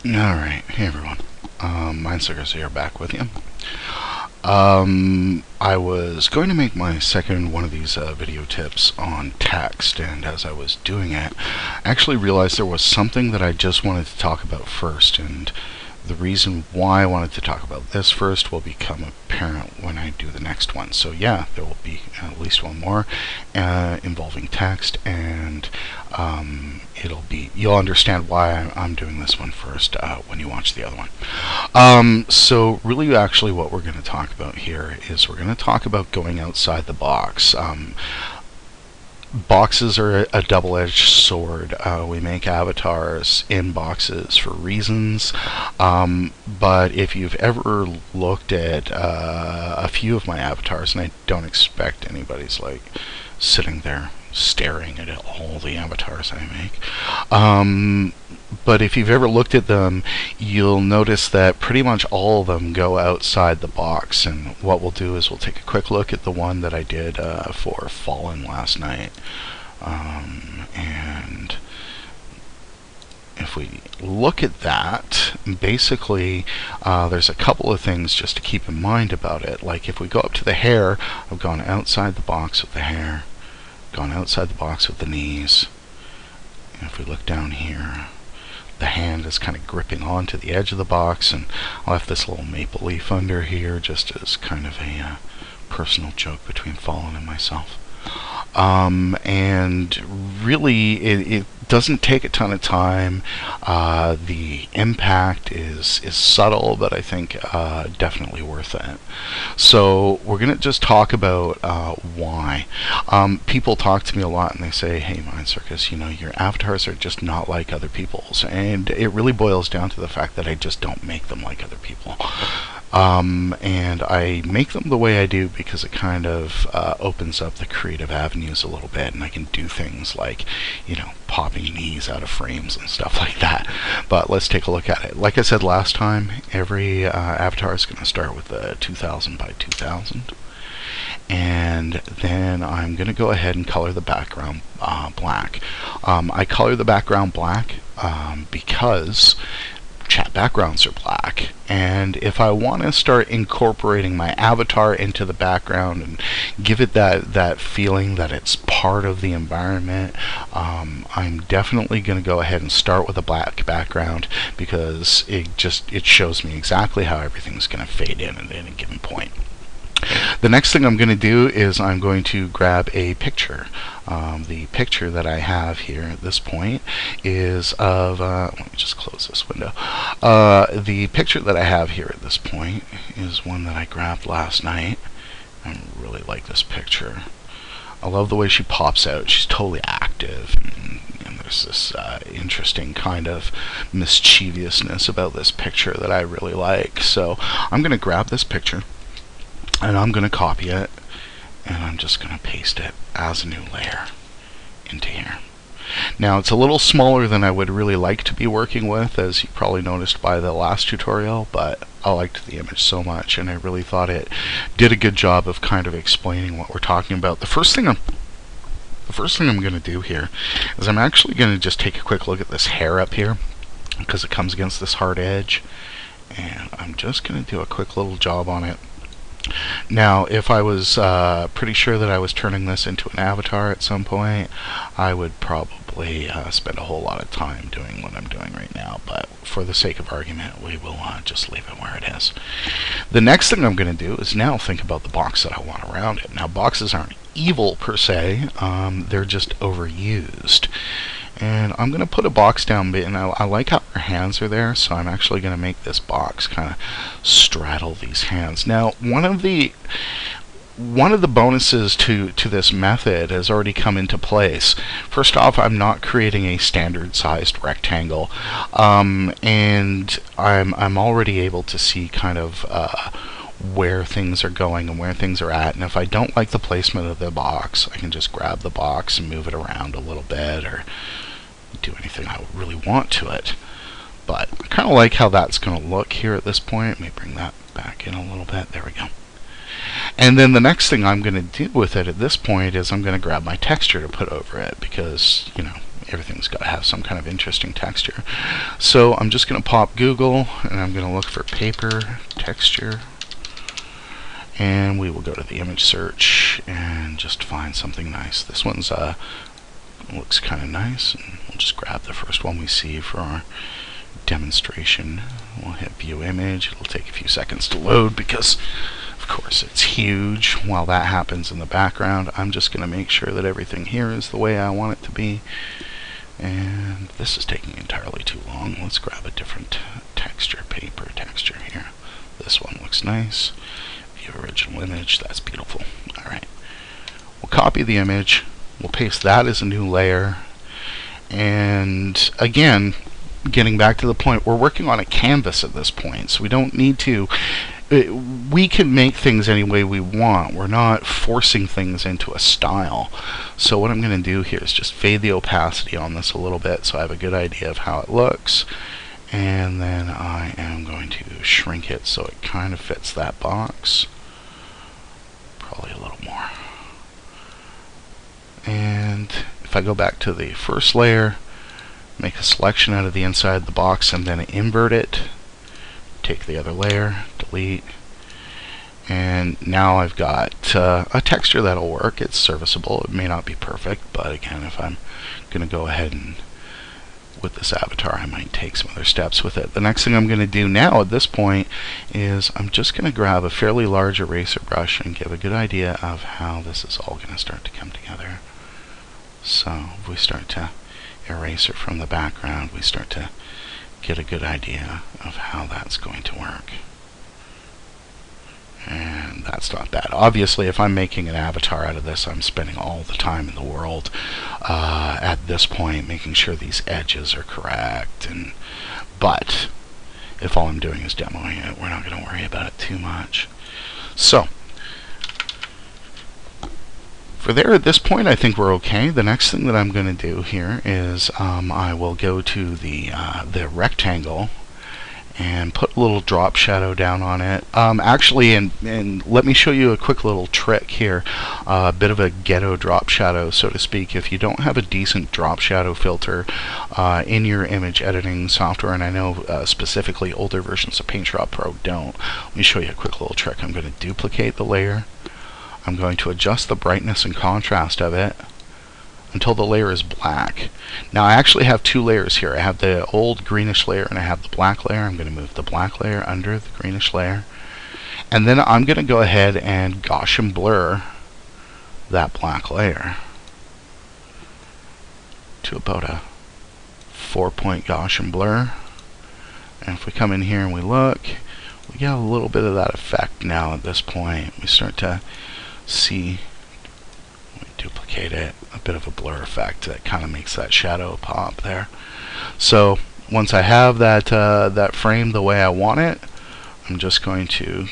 Alright, hey everyone. Mindsuckers here, back with you. I was going to make my second one of these video tips on text, and as I was doing it, I actually realized there was something that I just wanted to talk about first, and the reason why I wanted to talk about this first will become apparent when I do the next one. So yeah, there will be at least one more involving text, and you'll understand why I'm doing this one first when you watch the other one. So really actually what we're going to talk about here is we're going to talk about going outside the box. Boxes are a double-edged sword. We make avatars in boxes for reasons, but if you've ever looked at a few of my avatars, and I don't expect anybody's like sitting there staring at all the avatars I make, but if you've ever looked at them, you'll notice that pretty much all of them go outside the box. And what we'll do is we'll take a quick look at the one that I did for Fallen last night. And if we look at that, basically there's a couple of things just to keep in mind about it. Like if we go up to the hair, I've gone outside the box with the hair, gone outside the box with the knees. And if we look down here, the hand is kind of gripping onto the edge of the box, and I left this little maple leaf under here just as kind of a personal joke between Fallen and myself. And really it doesn't take a ton of time. The impact is subtle, but I think definitely worth it. So we're going to just talk about why. People talk to me a lot and they say, hey Mind Circus, your avatars are just not like other people's, and it really boils down to the fact that I just don't make them like other people. And I make them the way I do because it kind of opens up the creative avenues a little bit, and I can do things like, popping knees out of frames and stuff like that. But let's take a look at it. Like I said last time, every avatar is going to start with a 2000 by 2000. And then I'm going to go ahead and color the background black. I color the background black because chat backgrounds are black, and if I want to start incorporating my avatar into the background and give it that feeling that it's part of the environment, I'm definitely going to go ahead and start with a black background, because it shows me exactly how everything's going to fade in at any given point. The next thing I'm going to do is I'm going to grab a picture. The picture that I have here at this point is of, let me just close this window. The picture that I have here at this point is one that I grabbed last night. I really like this picture. I love the way she pops out. She's totally active, and there's this interesting kind of mischievousness about this picture that I really like. So I'm going to grab this picture, and I'm going to copy it, and I'm just going to paste it as a new layer into here. Now it's a little smaller than I would really like to be working with, as you probably noticed by the last tutorial, but I liked the image so much, and I really thought it did a good job of kind of explaining what we're talking about. The first thing I'm going to do here is I'm actually going to just take a quick look at this hair up here, because it comes against this hard edge, and I'm just going to do a quick little job on it. Now, if I was pretty sure that I was turning this into an avatar at some point, I would probably spend a whole lot of time doing what I'm doing right now, but for the sake of argument, we will just leave it where it is. The next thing I'm going to do is now think about the box that I want around it. Now, boxes aren't evil per se, they're just overused. And I'm going to put a box down bit, and I like how her hands are there, so I'm actually going to make this box kind of straddle these hands. Now, one of the bonuses to this method has already come into place. First off, I'm not creating a standard sized rectangle, and I'm already able to see kind of where things are going and where things are at, and if I don't like the placement of the box, I can just grab the box and move it around a little bit, or do anything I really want to it. But I kind of like how that's going to look here at this point. Let me bring that back in a little bit. There we go. And then the next thing I'm going to do with it at this point is I'm going to grab my texture to put over it, because everything's got to have some kind of interesting texture. So I'm just going to pop Google and I'm going to look for paper texture, and we will go to the image search and just find something nice. This one's looks kind of nice, and we'll just grab the first one we see for our demonstration. We'll hit view image. It'll take a few seconds to load because of course it's huge. While that happens in the background, I'm just going to make sure that everything here is the way I want it to be. And this is taking entirely too long. Let's grab a different texture, paper texture here. This one looks nice. View original image. That's beautiful. Alright. We'll copy the image. We'll paste that as a new layer. And again, getting back to the point, we're working on a canvas at this point, so we don't need to. We can make things any way we want. We're not forcing things into a style. So what I'm going to do here is just fade the opacity on this a little bit so I have a good idea of how it looks. And then I am going to shrink it so it kind of fits that box. Probably a little more. And if I go back to the first layer, make a selection out of the inside of the box and then invert it, take the other layer, delete, and now I've got a texture that'll work. It's serviceable. It may not be perfect, but again, if I'm going to go ahead and with this avatar, I might take some other steps with it. The next thing I'm going to do now at this point is I'm just going to grab a fairly large eraser brush and give a good idea of how this is all going to start to come together. So if we start to erase it from the background, we start to get a good idea of how that's going to work. And that's not bad. Obviously, if I'm making an avatar out of this, I'm spending all the time in the world at this point making sure these edges are correct. But if all I'm doing is demoing it, we're not going to worry about it too much. So for there at this point, I think we're okay. The next thing that I'm going to do here is I will go to the rectangle and put a little drop shadow down on it. Actually, and let me show you a quick little trick here. A bit of a ghetto drop shadow, so to speak. If you don't have a decent drop shadow filter in your image editing software, and I know specifically older versions of PaintShop Pro don't, let me show you a quick little trick. I'm going to duplicate the layer. I'm going to adjust the brightness and contrast of it until the layer is black. Now I actually have two layers here. I have the old greenish layer and I have the black layer. I'm going to move the black layer under the greenish layer. And then I'm going to go ahead and Gaussian blur that black layer to about a 4-point Gaussian blur. And if we come in here and we look, we get a little bit of that effect now at this point. We start to see, we duplicate it, a bit of a blur effect that kind of makes that shadow pop there. So once I have that that frame the way I want it, I'm just going to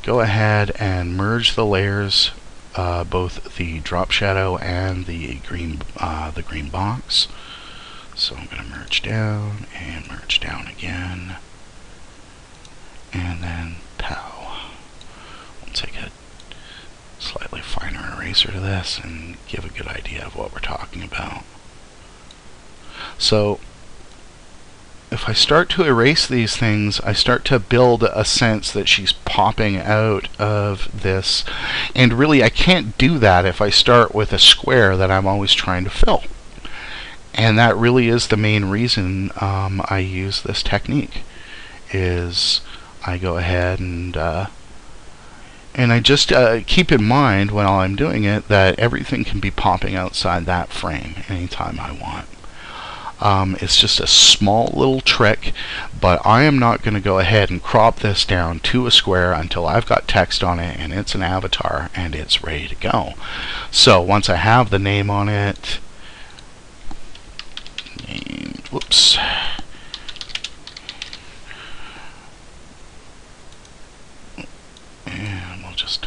go ahead and merge the layers, both the drop shadow and the green box. So I'm going to merge down and merge down again, and then pow. We'll take a slightly finer eraser to this and give a good idea of what we're talking about. So if I start to erase these things, I start to build a sense that she's popping out of this, and really I can't do that if I start with a square that I'm always trying to fill. And that really is the main reason I use this technique, is I go ahead and I just keep in mind while I'm doing it that everything can be popping outside that frame anytime I want. It's just a small little trick, but I am not going to go ahead and crop this down to a square until I've got text on it and it's an avatar and it's ready to go. So once I have the name on it, whoops. And we'll just,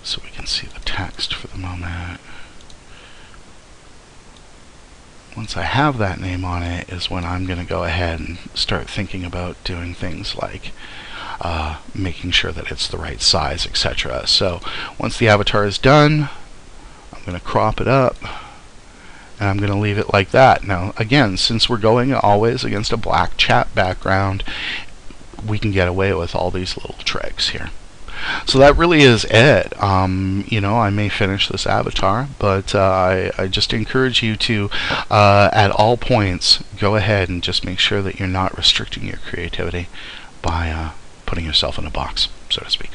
so we can see the text for the moment. Once I have that name on it is when I'm going to go ahead and start thinking about doing things like making sure that it's the right size, etc. So once the avatar is done, I'm going to crop it up, and I'm going to leave it like that. Now again, since we're going always against a black chat background, we can get away with all these little tricks here. So that really is it. I may finish this avatar, but I just encourage you to, at all points, go ahead and just make sure that you're not restricting your creativity by putting yourself in a box, so to speak.